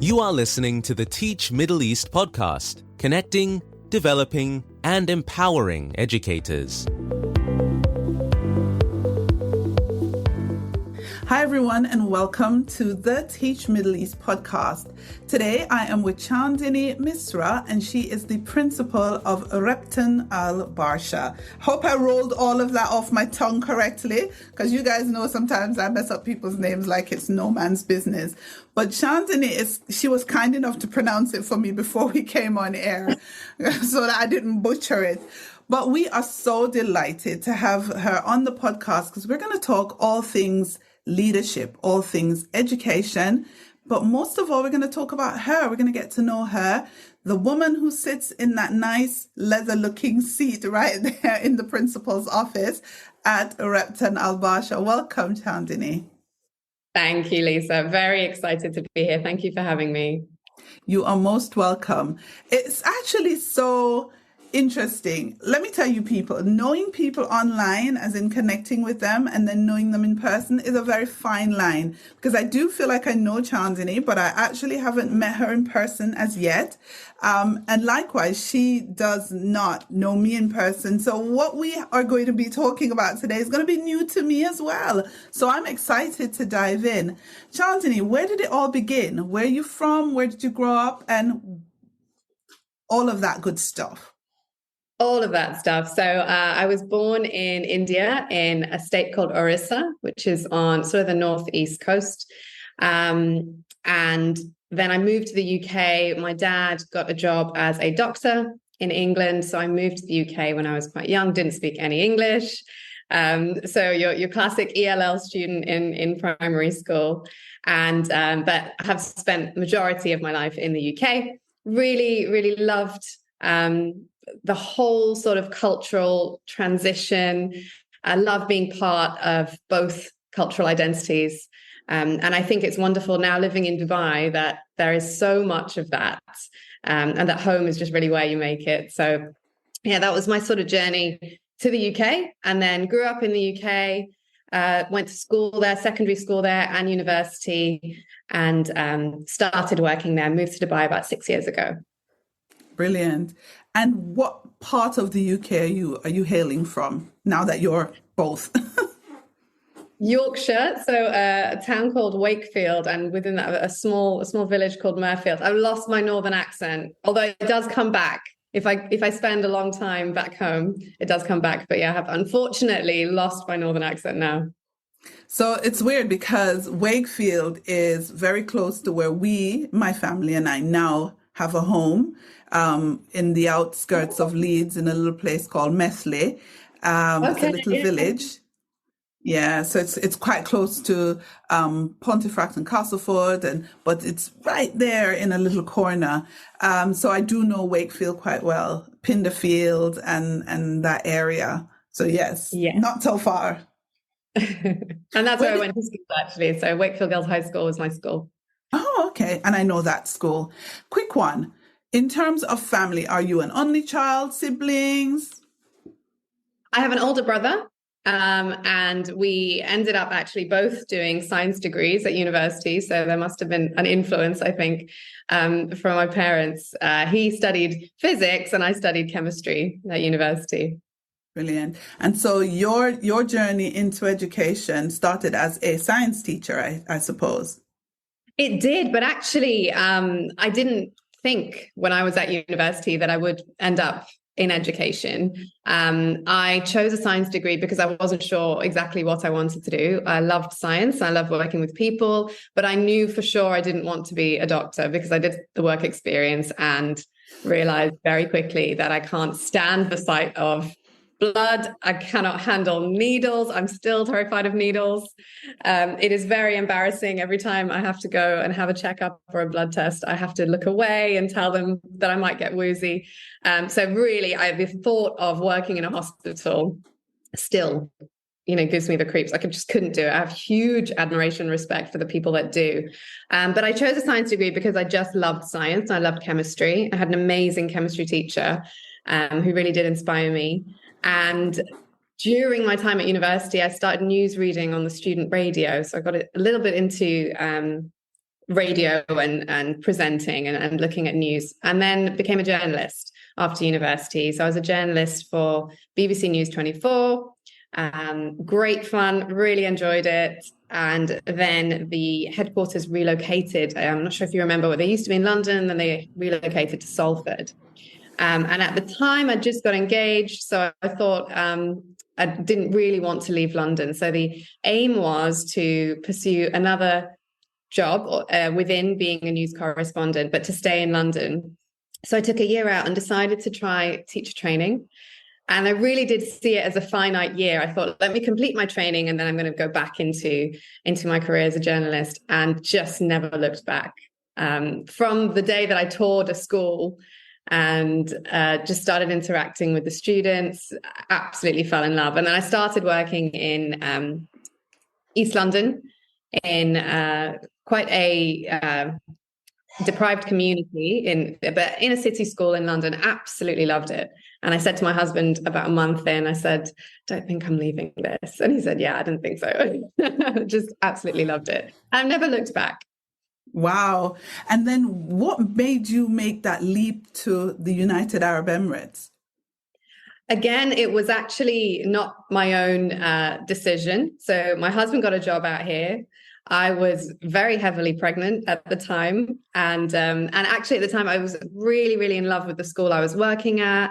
You are listening to the Teach Middle East podcast, connecting, developing, and empowering educators. Hi, everyone, and welcome to the Teach Middle East podcast. Today, I am with Chandini Misra, and she is the principal of Repton Al-Barsha. Hope I rolled all of that off my tongue correctly, because you guys know sometimes I mess up people's names like it's no man's business. But Chandini, she was kind enough to pronounce it for me before we came on air, so that I didn't butcher it. But we are so delighted to have her on the podcast, because we're going to talk all things leadership, all things education, but most of all, we're going to talk about her. We're going to get to know her, the woman who sits in that nice leather-looking seat right there in the principal's office at Repton Al-Barsha. Welcome, Chandini. Thank you, Lisa. Very excited to be here. Thank you for having me. You are most welcome. It's actually so interesting. Let me tell you, people, knowing people online, as in connecting with them, and then knowing them in person is a very fine line, because I do feel like I know Chandini, but I actually haven't met her in person as yet. And likewise, she does not know me in person. So what we are going to be talking about today is going to be new to me as well. So I'm excited to dive in. Chandini, where did it all begin? Where are you from? Where did you grow up? And all of that good stuff. All of that stuff. So I was born in India in a state called Orissa, which is on sort of the northeast coast. And then I moved to the UK. My dad got a job as a doctor in England. So I moved to the UK when I was quite young, didn't speak any English. So your classic ELL student in primary school. And but I have spent majority of my life in the UK. Really, really loved the whole sort of cultural transition. I love being part of both cultural identities. And I think it's wonderful now living in Dubai that there is so much of that, and that home is just really where you make it. So yeah, that was my sort of journey to the UK, and then grew up in the UK, went to school there, secondary school there and university, and started working there, moved to Dubai about 6 years ago. Brilliant. And what part of the UK are you hailing from now that you're both? Yorkshire, so a town called Wakefield, and within that a small village called Murfield. I've lost my northern accent, although it does come back. If I spend a long time back home, it does come back. But yeah, I have unfortunately lost my northern accent now. So it's weird because Wakefield is very close to where my family and I now have a home, in the outskirts of Leeds in a little place called Methley. It's a little village. Yeah, so it's quite close to Pontefract and Castleford, but it's right there in a little corner. So I do know Wakefield quite well, Pinderfield and that area. So yes, not so far. And that's where I went to school, actually. So Wakefield Girls High School was my school. Oh, okay. And I know that school. Quick one. In terms of family, are you an only child, siblings? I have an older brother, and we ended up actually both doing science degrees at university. So there must have been an influence, I think, from my parents. He studied physics and I studied chemistry at university. Brilliant. And so your journey into education started as a science teacher, I suppose. It did, but actually, I didn't think when I was at university that I would end up in education. I chose a science degree because I wasn't sure exactly what I wanted to do. I loved science. I loved working with people, but I knew for sure I didn't want to be a doctor because I did the work experience and realized very quickly that I can't stand the sight of blood. I cannot handle needles. I'm still terrified of needles. It is very embarrassing every time I have to go and have a checkup or a blood test. I have to look away and tell them that I might get woozy. So really, the thought of working in a hospital still, gives me the creeps. I just couldn't do it. I have huge admiration and respect for the people that do. But I chose a science degree because I just loved science. I loved chemistry. I had an amazing chemistry teacher who really did inspire me. And during my time at university, I started news reading on the student radio. So I got a little bit into radio and presenting and looking at news, and then became a journalist after university. So I was a journalist for BBC News 24. Great fun, really enjoyed it. And then the headquarters relocated. I'm not sure if you remember, but they used to be in London, then they relocated to Salford. And at the time, I just got engaged. So I thought I didn't really want to leave London. So the aim was to pursue another job within being a news correspondent, but to stay in London. So I took a year out and decided to try teacher training. And I really did see it as a finite year. I thought, let me complete my training and then I'm going to go back into my career as a journalist, and just never looked back. From the day that I toured a school and just started interacting with the students, absolutely fell in love. And then I started working in East London in quite a deprived community, but in a city school in London. Absolutely loved it. And I said to my husband about a month in, I said, don't think I'm leaving this. And he said, yeah, I didn't think so. Just absolutely loved it. I've never looked back. Wow. And then what made you make that leap to the United Arab Emirates? Again, it was actually not my own decision. So my husband got a job out here. I was very heavily pregnant at the time. And actually at the time I was really, really in love with the school I was working at.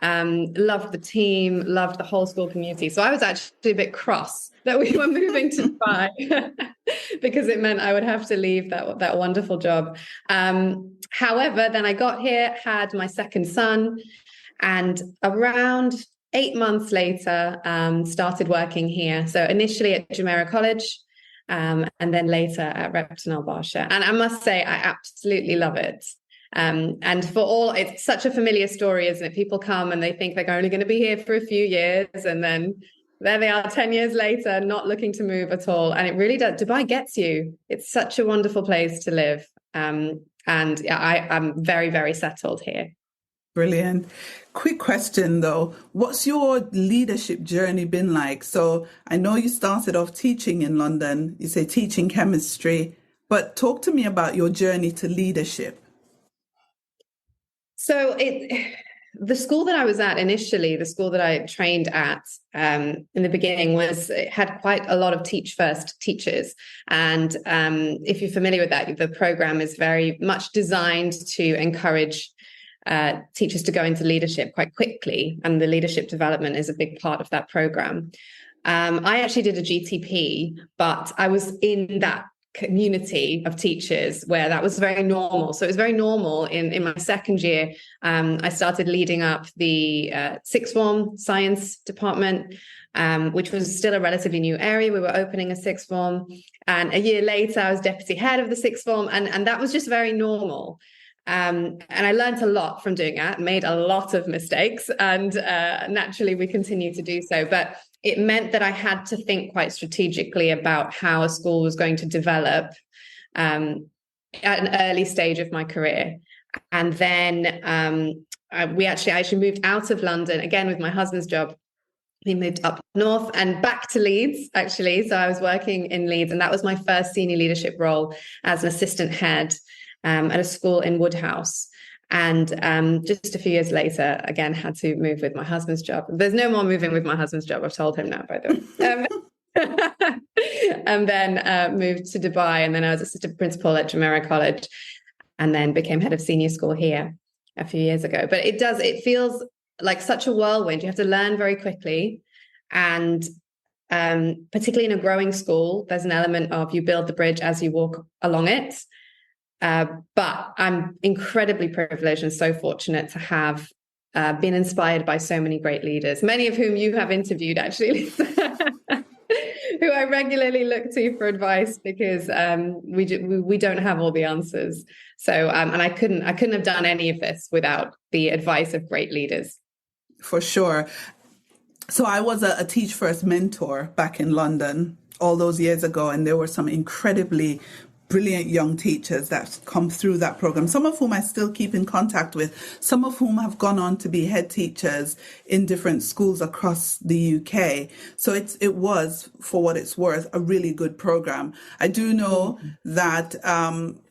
Loved the team, loved the whole school community. So I was actually a bit cross that we were moving to Dubai because it meant I would have to leave that wonderful job. However, then I got here, had my second son, and around 8 months later, started working here. So initially at Jumeirah College, and then later at Repton Al-Barsha. And I must say, I absolutely love it. And for all, it's such a familiar story, isn't it? People come and they think they're only going to be here for a few years, and then there they are 10 years later, not looking to move at all. And it really does. Dubai gets you. It's such a wonderful place to live. And I'm very, very settled here. Brilliant. Quick question though. What's your leadership journey been like? So I know you started off teaching in London. You say teaching chemistry, but talk to me about your journey to leadership. So the school that I was at initially, the school that I trained at in the beginning, had quite a lot of teach first teachers. And if you're familiar with that, the program is very much designed to encourage teachers to go into leadership quite quickly. And the leadership development is a big part of that program. I actually did a GTP, but I was in that community of teachers where that was very normal. So it was very normal in my second year. I started leading up the sixth form science department, which was still a relatively new area. We were opening a sixth form. And a year later, I was deputy head of the sixth form. And that was just very normal. And I learned a lot from doing that, made a lot of mistakes, and naturally we continue to do so. But it meant that I had to think quite strategically about how a school was going to develop at an early stage of my career. And then I actually moved out of London, again with my husband's job. We moved up north and back to Leeds, actually. So I was working in Leeds, and that was my first senior leadership role as an assistant head at a school in Woodhouse. And just a few years later, again, had to move with my husband's job. There's no more moving with my husband's job. I've told him now, by the way. And then moved to Dubai. And then I was assistant principal at Jumeirah College, and then became head of senior school here a few years ago. But it feels like such a whirlwind. You have to learn very quickly. And particularly in a growing school, there's an element of you build the bridge as you walk along it. But I'm incredibly privileged and so fortunate to have been inspired by so many great leaders, many of whom you have interviewed, actually, who I regularly look to for advice because we don't have all the answers. So and I couldn't have done any of this without the advice of great leaders. For sure. So I was a Teach First mentor back in London all those years ago, and there were some incredibly brilliant young teachers that come through that program, some of whom I still keep in contact with, some of whom have gone on to be head teachers in different schools across the UK. So it was, for what it's worth, a really good program. I do know that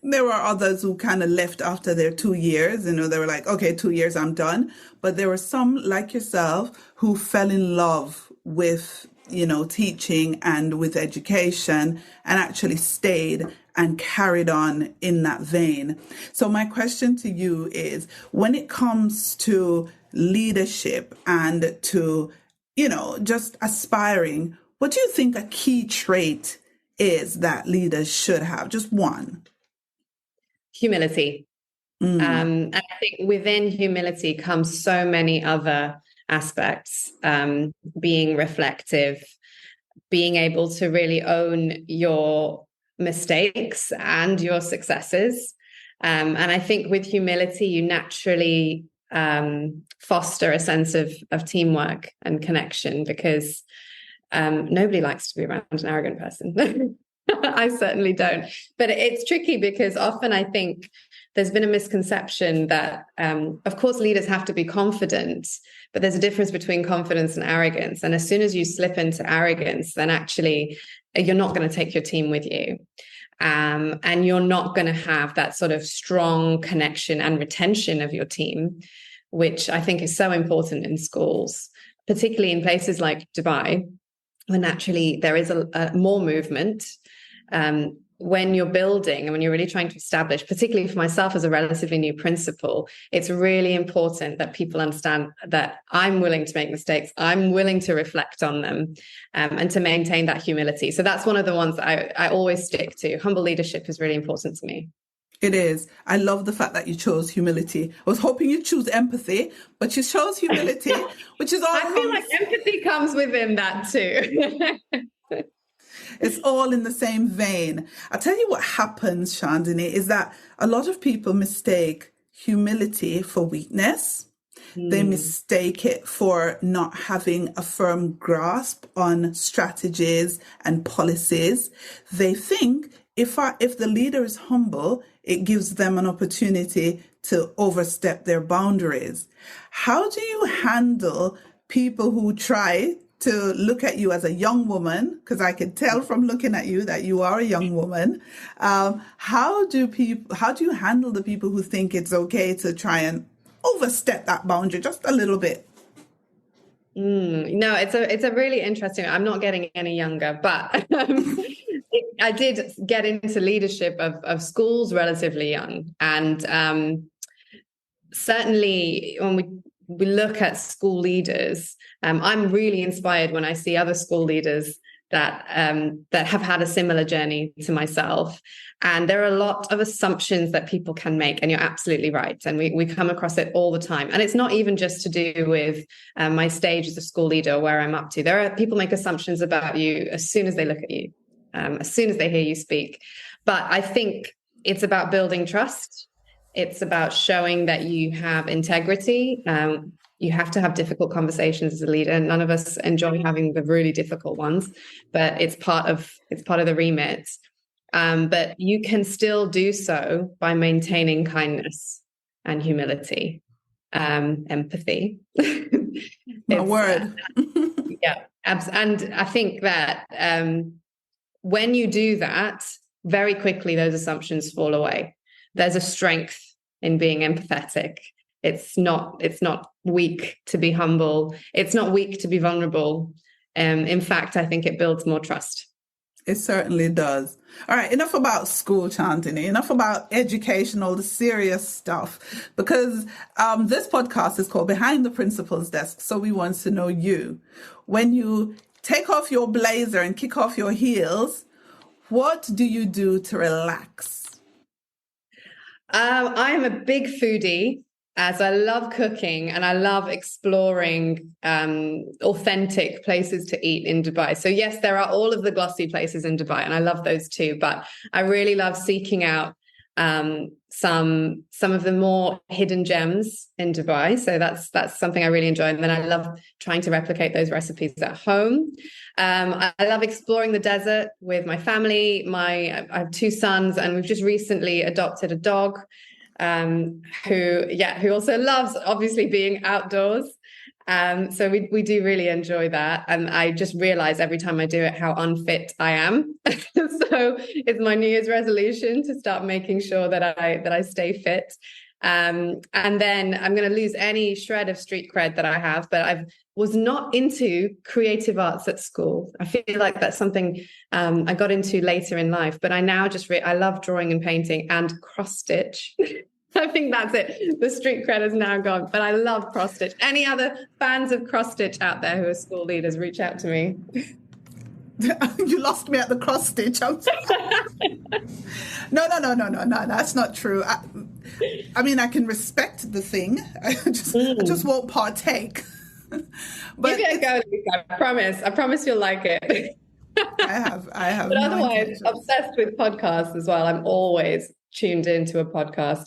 there were others who kind of left after their 2 years. You know, they were like, okay, 2 years, I'm done. But there were some like yourself who fell in love with, you know, teaching and with education and actually stayed and carried on in that vein. So my question to you is, when it comes to leadership and to, you know, just aspiring, what do you think a key trait is that leaders should have? Just one. Humility. And I think within humility comes so many other aspects, being reflective, being able to really own your mistakes and your successes. And I think with humility, you naturally foster a sense of teamwork and connection, because nobody likes to be around an arrogant person. I certainly don't. But it's tricky because often I think there's been a misconception that, of course, leaders have to be confident, but there's a difference between confidence and arrogance. And as soon as you slip into arrogance, then actually you're not going to take your team with you. And you're not going to have that sort of strong connection and retention of your team, which I think is so important in schools, particularly in places like Dubai, where naturally there is a more movement. When you're building and when you're really trying to establish, particularly for myself as a relatively new principal, it's really important that people understand that I'm willing to make mistakes. I'm willing to reflect on them, and to maintain that humility. So that's one of the ones that I always stick to. Humble leadership is really important to me. It is. I love the fact that you chose humility. I was hoping you'd choose empathy, but you chose humility, which is all. I feel like empathy comes within that too. It's all in the same vein. I'll tell you what happens, Chandini, is that a lot of people mistake humility for weakness. They mistake it for not having a firm grasp on strategies and policies. They think if the leader is humble, it gives them an opportunity to overstep their boundaries. How do you handle people who try to look at you as a young woman, because I can tell from looking at you that you are a young woman? How do you handle the people who think it's okay to try and overstep that boundary just a little bit? No, it's a really interesting. I'm not getting any younger, but I did get into leadership of schools relatively young, and certainly when we look at school leaders, I'm really inspired when I see other school leaders that have had a similar journey to myself. And there are a lot of assumptions that people can make, and you're absolutely right. And we come across it all the time. And it's not even just to do with my stage as a school leader, where I'm up to. There are people make assumptions about you as soon as they look at you, as soon as they hear you speak. But I think it's about building trust. It's about showing that you have integrity. You have to have difficult conversations as a leader. None of us enjoy having the really difficult ones, but it's part of the remit. But you can still do so by maintaining kindness and humility, empathy. My word. Yeah. And I think that when you do that, very quickly those assumptions fall away. There's a strength in being empathetic. It's not weak to be humble. It's not weak to be vulnerable. In fact, I think it builds more trust. It certainly does. All right, enough about school, Chandini. Enough about education, all the serious stuff. Because this podcast is called Behind the Principal's Desk. So we want to know you. When you take off your blazer and kick off your heels, what do you do to relax? I am a big foodie, as I love cooking and I love exploring authentic places to eat in Dubai. So yes, there are all of the glossy places in Dubai, and I love those too. But I really love seeking out some of the more hidden gems in Dubai. So that's something I really enjoy. And then I love trying to replicate those recipes at home. I love exploring the desert with my family. I have two sons, and we've just recently adopted a dog who also loves obviously being outdoors. So we do really enjoy that. And I just realize every time I do it how unfit I am. So it's my New Year's resolution to start making sure that I stay fit. And then I'm going to lose any shred of street cred that I have, but I was not into creative arts at school. I feel like that's something I got into later in life, but I now I love drawing and painting and cross stitch. I think that's it. The street cred is now gone, but I love cross stitch. Any other fans of cross stitch out there who are school leaders, reach out to me. You lost me at the cross stitch. No, that's not true. I mean, I can respect the thing. I just won't partake. But give it a go, Lisa. I promise you'll like it. I have. But otherwise, obsessed with podcasts as well. I'm always tuned into a podcast.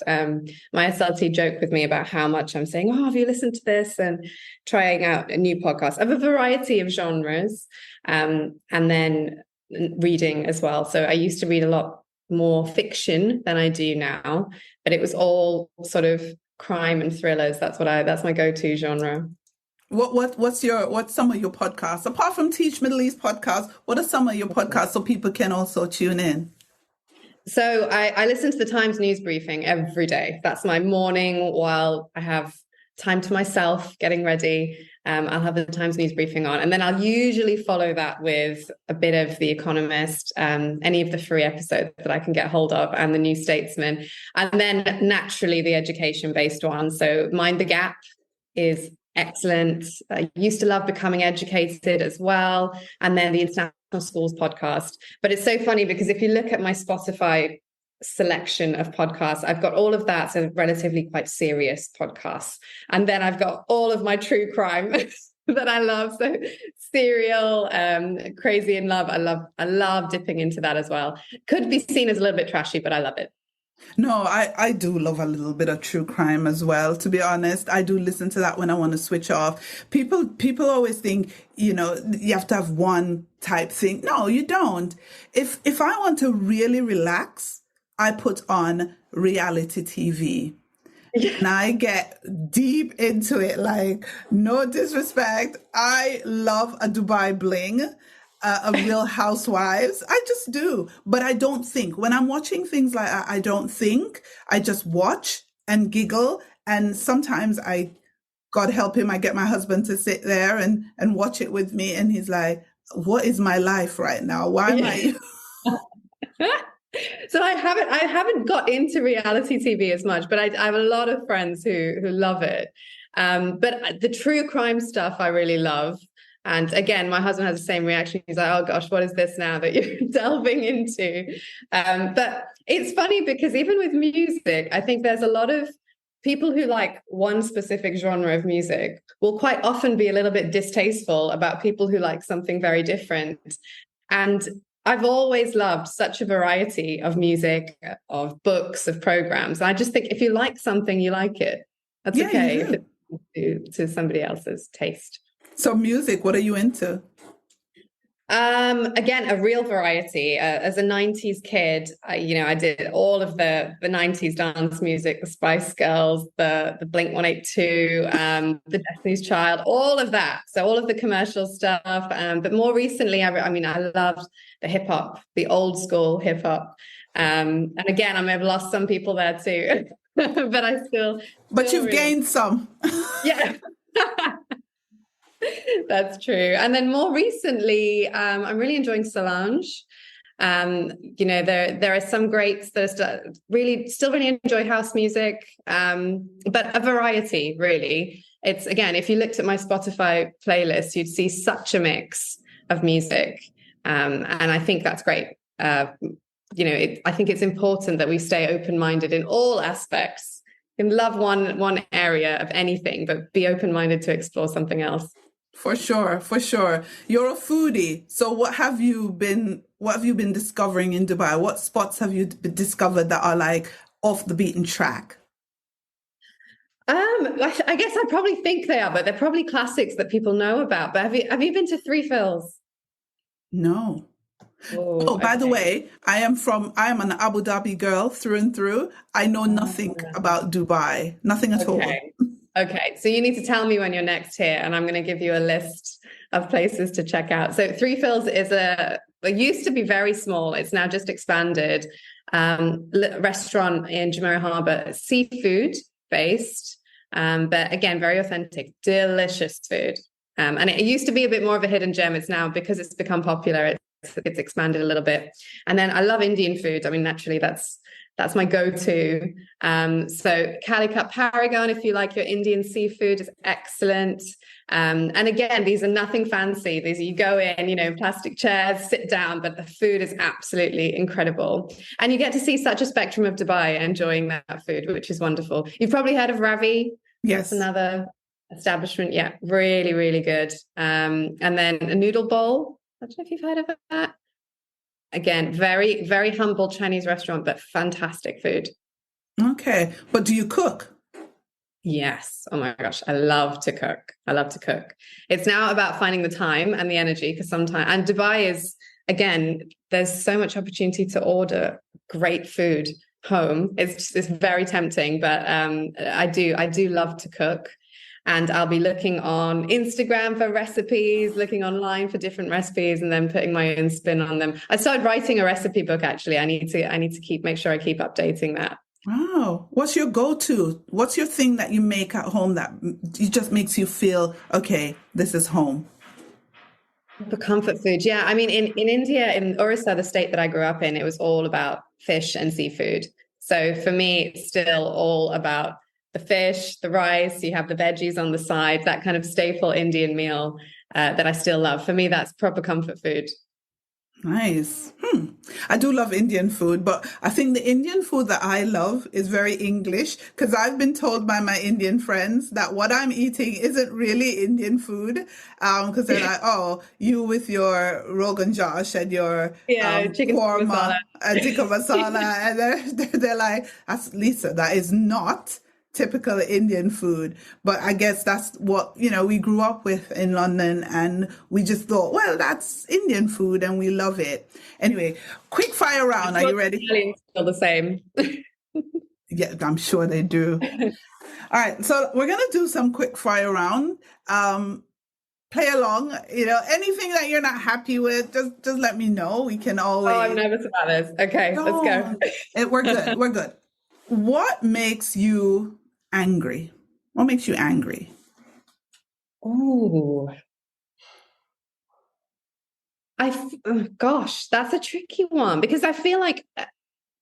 My SLT joked with me about how much I'm saying, have you listened to this? And trying out a new podcast of a variety of genres, and then reading as well. So I used to read a lot more fiction than I do now, but it was all sort of crime and thrillers. That's my go-to genre. What's some of your podcasts apart from Teach Middle East podcast? What are some of your podcasts so people can also tune in? So I listen to the Times news briefing every day. That's my morning while I have time to myself getting ready. I'll have the Times news briefing on, and then I'll usually follow that with a bit of The Economist, any of the free episodes that I can get hold of, and the New Statesman, and then naturally the education-based one. So Mind the Gap is excellent. I used to love Becoming Educated as well, and then the International Schools podcast. But it's so funny because if you look at my Spotify selection of podcasts, I've got all of that, so relatively quite serious podcasts, and then I've got all of my true crime that I love. So Serial, Crazy in Love, I love dipping into that as well. Could be seen as a little bit trashy, but I love it. No, I do love a little bit of true crime as well. To be honest, I do listen to that when I want to switch off. People always think, you have to have one type thing. No, you don't. If I want to really relax, I put on reality TV. And I get deep into it, like, no disrespect. I love a Dubai bling. A Real Housewives. I just do. But I don't think. When I'm watching things like that, I don't think. I just watch and giggle. And sometimes God help him, I get my husband to sit there and watch it with me. And he's like, what is my life right now? Why am I... So I haven't got into reality TV as much, but I have a lot of friends who love it. But the true crime stuff I really love. And again, my husband has the same reaction. He's like, oh gosh, what is this now that you're delving into? But it's funny because even with music, I think there's a lot of people who like one specific genre of music will quite often be a little bit distasteful about people who like something very different. And I've always loved such a variety of music, of books, of programs. I just think if you like something, you like it. That's okay if it's to somebody else's taste. So music, what are you into? Again, a real variety. As a 90s kid, I did all of the 90s dance music, the Spice Girls, the Blink-182, the Destiny's Child, all of that. So all of the commercial stuff. But more recently, I loved the hip hop, the old school hip hop. And again, I may have lost some people there too, but I still. But you've gained some. Yeah. That's true. And then more recently, I'm really enjoying Solange. There are some greats that are still really enjoy house music, but a variety, really. It's, again, if you looked at my Spotify playlist, you'd see such a mix of music. And I think that's great. I think it's important that we stay open-minded in all aspects. You can love one area of anything, but be open-minded to explore something else. For sure, for sure. You're a foodie. So what have you been discovering in Dubai? What spots have you discovered that are like off the beaten track? I guess I probably think they are, but they're probably classics that people know about. But have you been to Three Phils? No. Oh, Oh, by the okay. way, I am an Abu Dhabi girl through and through. I know nothing about Dubai, nothing at all. Okay. Okay. So you need to tell me when you're next here, and I'm going to give you a list of places to check out. So Three Phils is it used to be very small. It's now just expanded. Restaurant in Jumeirah Harbour, seafood based, but again, very authentic, delicious food. And it used to be a bit more of a hidden gem. It's now, because it's become popular, it's expanded a little bit. And then I love Indian food. I mean, naturally, that's my go-to. So Calicut Paragon, if you like your Indian seafood, is excellent. And again, these are nothing fancy. These, you go in, plastic chairs, sit down, but the food is absolutely incredible. And you get to see such a spectrum of Dubai enjoying that food, which is wonderful. You've probably heard of Ravi. That's Yes. another establishment. Yeah, really, really good. And then a noodle bowl. I don't know if you've heard of that. Again, very, very humble Chinese restaurant, but fantastic food. Okay. But do you cook? Yes. Oh my gosh. I love to cook. I love to cook. It's now about finding the time and the energy, because sometimes, and Dubai is, again, there's so much opportunity to order great food home. It's very tempting, but I do love to cook. And I'll be looking on Instagram for recipes, looking online for different recipes, and then putting my own spin on them. I started writing a recipe book, actually. I need to make sure I keep updating that. Wow. What's your go-to? What's your thing that you make at home that it just makes you feel, okay, this is home? For comfort food, yeah. I mean, in India, in Orissa, the state that I grew up in, it was all about fish and seafood. So for me, it's still all about the fish, the rice, you have the veggies on the side, that kind of staple Indian meal that I still love. For me, that's proper comfort food. Nice. I do love Indian food, but I think the Indian food that I love is very English, because I've been told by my Indian friends that what I'm eating isn't really Indian food. Because they're like, oh, you with your Rogan Josh and your Yeah, chicken tikka korma masala. and tikka masala, and they're like, that's Lisa, that is not typical Indian food. But I guess that's what, we grew up with in London, and we just thought, well, that's Indian food and we love it. Anyway, quick fire round. Are you ready? Italians feel the same. Yeah, I'm sure they do. All right. So we're going to do some quick fire round. Play along, anything that you're not happy with, just let me know. We can Oh, I'm always, nervous about this. Okay, let's go. We're good. We're good. What makes you angry? What makes you angry? Oh, gosh, that's a tricky one, because I feel like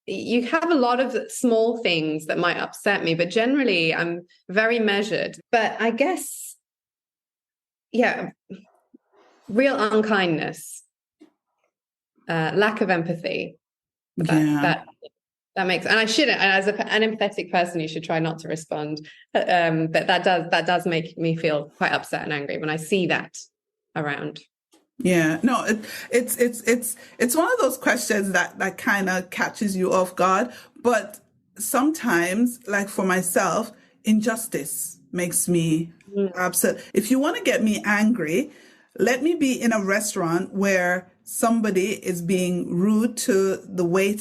you have a lot of small things that might upset me, but generally I'm very measured. But I guess, yeah, real unkindness, lack of empathy. Yeah. That makes, and I shouldn't. And as an empathetic person, you should try not to respond. But that does make me feel quite upset and angry when I see that around. Yeah, no, it's one of those questions that kind of catches you off guard. But sometimes, like for myself, injustice makes me upset. If you want to get me angry, let me be in a restaurant where somebody is being rude to the wait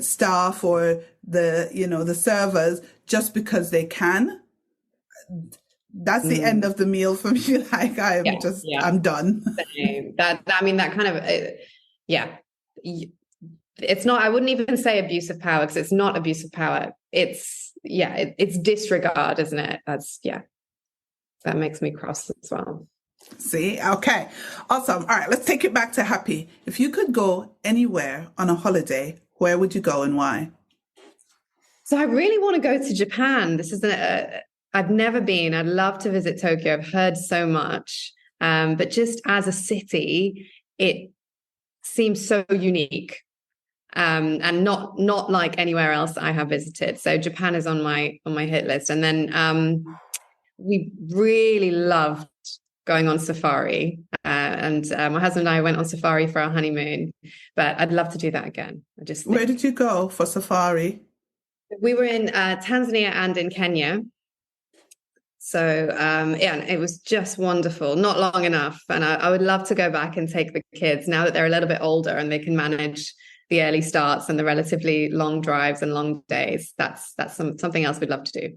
staff or the servers just because they can. That's the end of the meal for me. Like I'm done. That kind of, yeah. It's not, I wouldn't even say abuse of power, because it's not abuse of power. It's disregard, isn't it? That makes me cross as well. See? Okay. Awesome. All right. Let's take it back to happy. If you could go anywhere on a holiday, where would you go and why? So I really want to go to Japan. This is I've never been. I'd love to visit Tokyo. I've heard so much. But just as a city, it seems so unique. And not like anywhere else I have visited. So Japan is on my hit list. And then we really loved going on safari. And my husband and I went on safari for our honeymoon, but I'd love to do that again. Where did you go for safari? We were in Tanzania and in Kenya. So, yeah, it was just wonderful, not long enough. And I would love to go back and take the kids now that they're a little bit older and they can manage the early starts and the relatively long drives and long days. That's something else we'd love to do.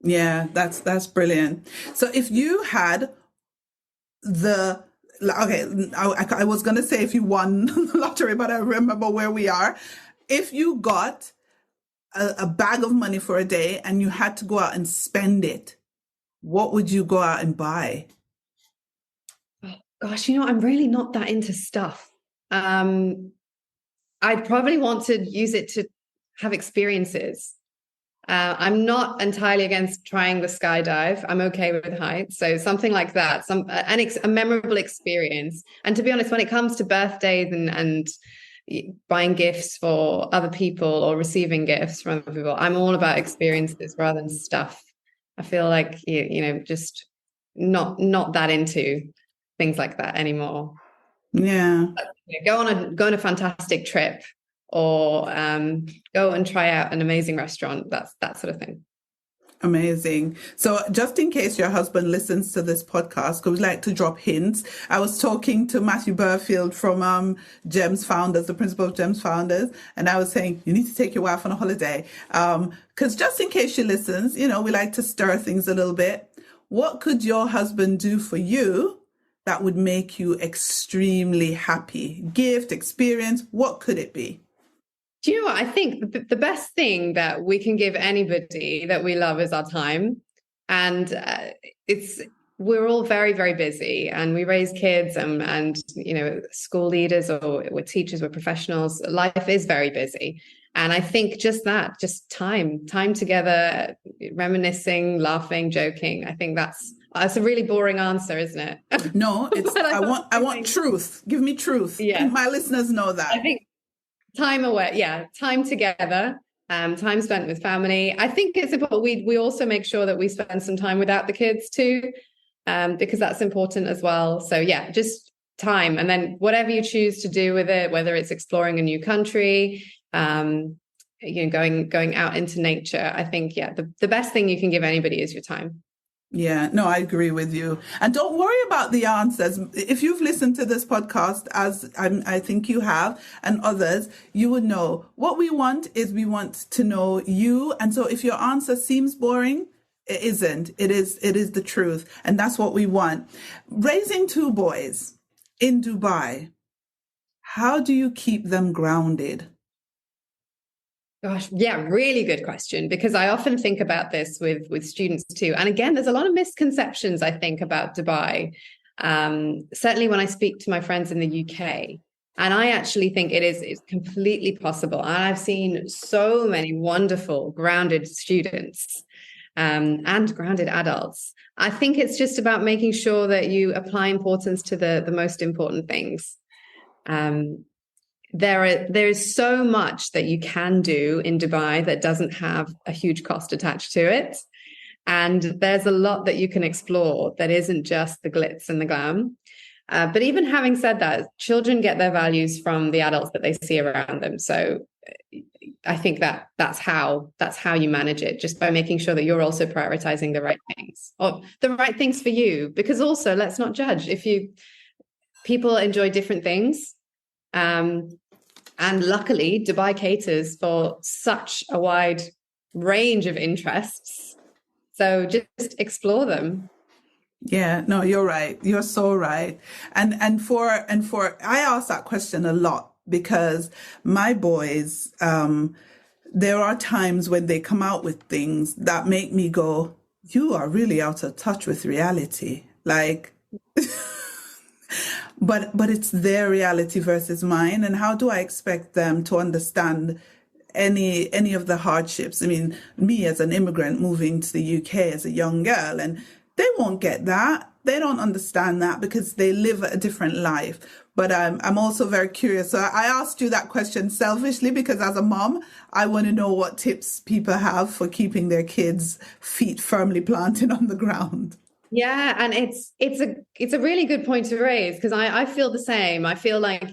Yeah, that's brilliant. So if you had I was going to say if you won the lottery, but I remember where we are. If you got a bag of money for a day and you had to go out and spend it, what would you go out and buy? Oh, gosh, I'm really not that into stuff. I'd probably want to use it to have experiences. I'm not entirely against trying the skydive. I'm okay with heights. So something like that, a memorable experience. And to be honest, when it comes to birthdays and buying gifts for other people or receiving gifts from other people, I'm all about experiences rather than stuff. I feel like, just not that into things like that anymore. Yeah. Go on a fantastic trip or go and try out an amazing restaurant. That's that sort of thing. Amazing. So just in case your husband listens to this podcast, because we like to drop hints. I was talking to Matthew Burfield from GEMS Founders, the principal of GEMS Founders, and I was saying, you need to take your wife on a holiday. Because just in case she listens, we like to stir things a little bit. What could your husband do for you that would make you extremely happy? Gift, experience, what could it be? Do you know what? I think the best thing that we can give anybody that we love is our time. And we're all very, very busy and we raise kids and school leaders or we're teachers, we're professionals. Life is very busy. And I think just time together, reminiscing, laughing, joking. I think that's a really boring answer, isn't it? No, it's I want truth. Give me truth. Yeah. My listeners know that. I think time away. Yeah. Time together. Time spent with family. I think it's important. We also make sure that we spend some time without the kids too, because that's important as well. So yeah, just time. And then whatever you choose to do with it, whether it's exploring a new country, going out into nature. I think, the best thing you can give anybody is your time. Yeah, no, I agree with you. And don't worry about the answers. If you've listened to this podcast, as I think you have, and others, you would know what we want to know you. And so if your answer seems boring, it isn't. It is the truth. And that's what we want. Raising two boys in Dubai, how do you keep them grounded? Gosh, yeah, really good question, because I often think about this with students too. And again, there's a lot of misconceptions, I think, about Dubai. Certainly when I speak to my friends in the UK, and I actually think it's completely possible. And I've seen so many wonderful grounded students and grounded adults. I think it's just about making sure that you apply importance to the most important things. There is so much that you can do in Dubai that doesn't have a huge cost attached to it. And there's a lot that you can explore that isn't just the glitz and the glam. But even having said that, children get their values from the adults that they see around them. So I think that's how you manage it, just by making sure that you're also prioritizing the right things, or the right things for you. Because also, let's not judge. People enjoy different things. And luckily, Dubai caters for such a wide range of interests. So just explore them. Yeah, no, you're right. You're so right. And I ask that question a lot because my boys, there are times when they come out with things that make me go, you are really out of touch with reality. Like, but it's their reality versus mine. And how do I expect them to understand any of the hardships? I mean, me as an immigrant moving to the UK as a young girl, and they won't get that. They don't understand that because they live a different life. But I'm also very curious. So I asked you that question selfishly because as a mom, I want to know what tips people have for keeping their kids' feet firmly planted on the ground. Yeah, and it's a really good point to raise, because I feel the same. I feel like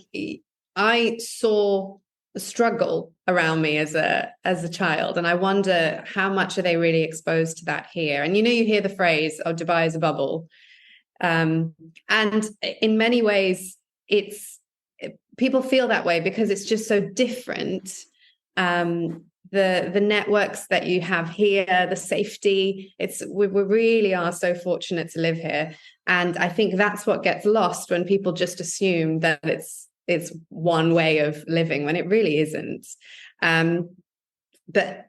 I saw the struggle around me as a child, and I wonder how much are they really exposed to that here. And you hear the phrase, "Oh, Dubai is a bubble," and in many ways, it's people feel that way because it's just so different. The networks that you have here, the safety, we really are so fortunate to live here. And I think that's what gets lost when people just assume that it's one way of living, when it really isn't. But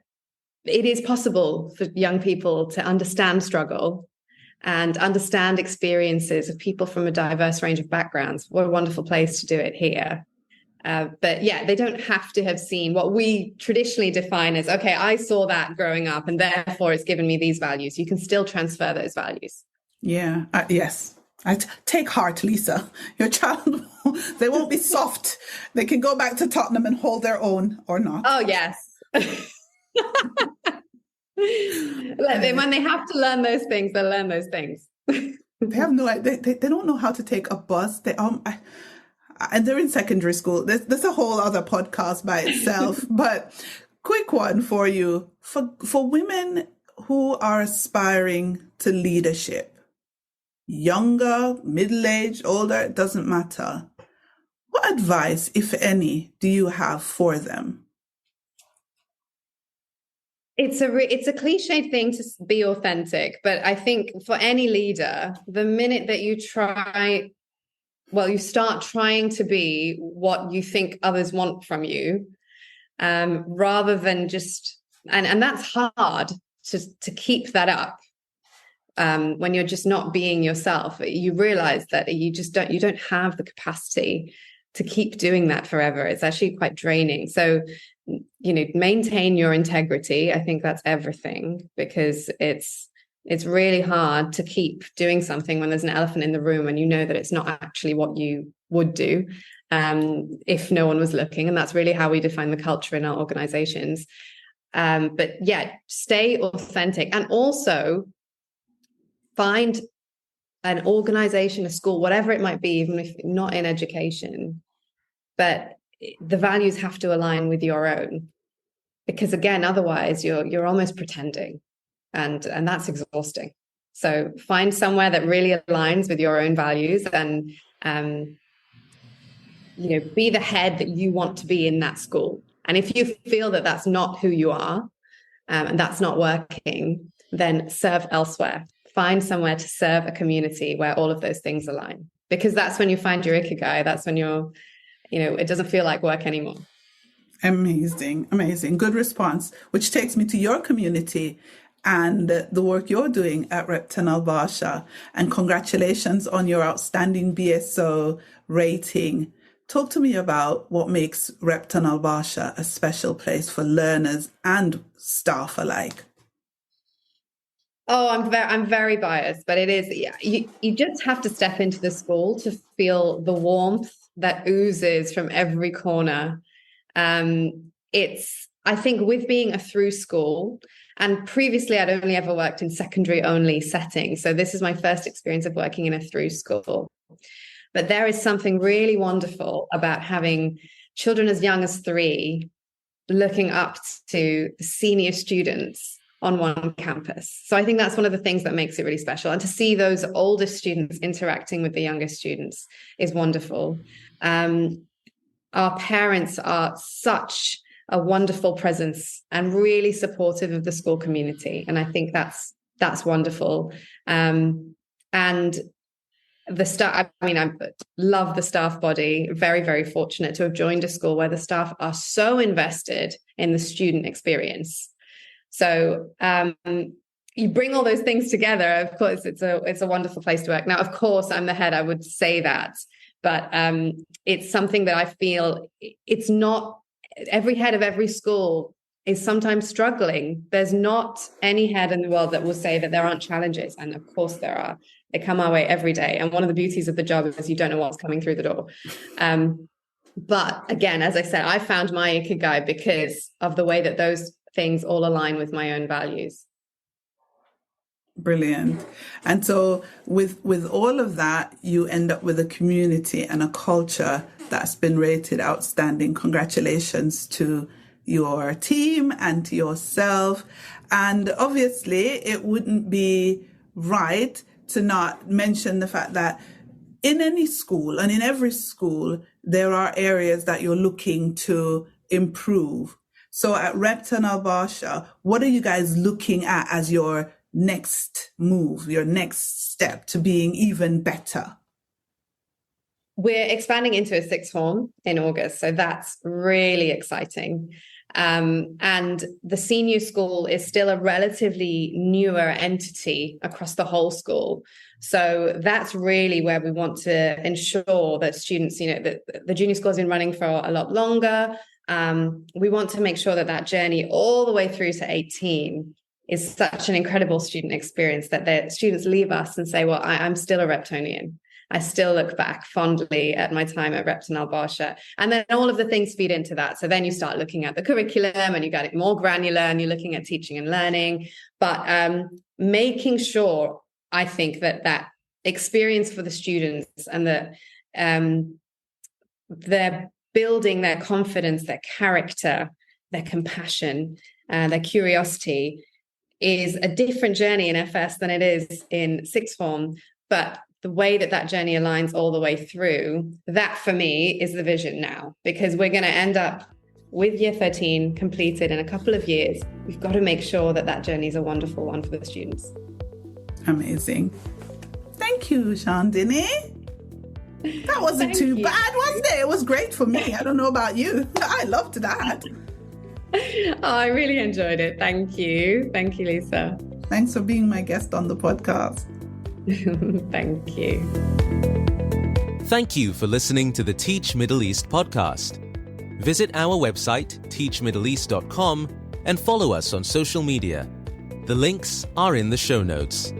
it is possible for young people to understand struggle and understand experiences of people from a diverse range of backgrounds. What a wonderful place to do it here. But yeah, they don't have to have seen what we traditionally define as, okay, I saw that growing up and therefore it's given me these values. You can still transfer those values. Yeah, yes. Take heart, Lisa. Your child, they won't be soft. They can go back to Tottenham and hold their own, or not. Oh, yes. When they have to learn those things, they'll learn those things. They have no idea. They don't know how to take a bus. And they're in secondary school. There's a whole other podcast by itself. But quick one for you. For women who are aspiring to leadership, younger, middle-aged, older, it doesn't matter. What advice, if any, do you have for them? It's a cliched thing to be authentic, but I think for any leader, the minute that you start trying to be what you think others want from you, rather than just, and that's hard to keep that up. When you're just not being yourself, you realize that you don't have the capacity to keep doing that forever. It's actually quite draining. So, maintain your integrity. I think that's everything, because it's really hard to keep doing something when there's an elephant in the room and you know that it's not actually what you would do if no one was looking. And that's really how we define the culture in our organizations. But yeah, stay authentic, and also find an organization, a school, whatever it might be, even if not in education, but the values have to align with your own, because again, otherwise you're almost pretending, and that's exhausting. So find somewhere that really aligns with your own values, and be the head that you want to be in that school. And if you feel that that's not who you are, and that's not working, then serve elsewhere. Find somewhere to serve a community where all of those things align, because that's when you find your ikigai. That's when it doesn't feel like work anymore. Amazing. Good response, which takes me to your community and the work you're doing at Repton Al-Barsha. And congratulations on your outstanding BSO rating. Talk to me about what makes Repton Al-Barsha a special place for learners and staff alike. Oh, I'm very biased, but it is. Yeah, you just have to step into the school to feel the warmth that oozes from every corner. I think with being a through school, and previously I'd only ever worked in secondary only settings. So this is my first experience of working in a through school. But there is something really wonderful about having children as young as 3 looking up to the senior students on one campus. So I think that's one of the things that makes it really special. And to see those older students interacting with the younger students is wonderful. Our parents are such a wonderful presence and really supportive of the school community. And I think that's wonderful. And the staff, I love the staff body. Very, very fortunate to have joined a school where the staff are so invested in the student experience. So you bring all those things together. Of course, it's a wonderful place to work. Now, of course, I'm the head. I would say that, but it's something that I feel it's not. Every head of every school is sometimes struggling. There's not any head in the world that will say that there aren't challenges, and of course there are. They come our way every day, and one of the beauties of the job is you don't know what's coming through the door. But again, as I said, I found my ikigai because of the way that those things all align with my own values. Brilliant. And so with all of that, you end up with a community and a culture that's been rated outstanding. Congratulations to your team and to yourself. And obviously, it wouldn't be right to not mention the fact that in any school and in every school, there are areas that you're looking to improve. So at Repton Al-Barsha, what are you guys looking at as your next move, your next step to being even better? We're expanding into a sixth form in August, so that's really exciting. And the senior school is still a relatively newer entity across the whole school. So that's really where we want to ensure that students, that the junior school has been running for a lot longer. We want to make sure that that journey all the way through to 18 is such an incredible student experience that the students leave us and say, well, I'm still a Reptonian. I still look back fondly at my time at Repton Al-Barsha. And then all of the things feed into that. So then you start looking at the curriculum and you get it more granular and you're looking at teaching and learning. But making sure, I think, that experience for the students and that they're building their confidence, their character, their compassion, their curiosity is a different journey in FS than it is in sixth form. But the way that journey aligns all the way through, that for me is the vision now, because we're going to end up with year 13 completed in a couple of years. We've got to make sure that journey is a wonderful one for the students. Amazing. Thank you, Chandini. That wasn't too bad, wasn't it? It was great for me. I don't know about you. I loved that. Oh, I really enjoyed it. Thank you. Thank you, Lisa. Thanks for being my guest on the podcast. Thank you. Thank you for listening to the Teach Middle East podcast. Visit our website, teachmiddleeast.com, and follow us on social media. The links are in the show notes.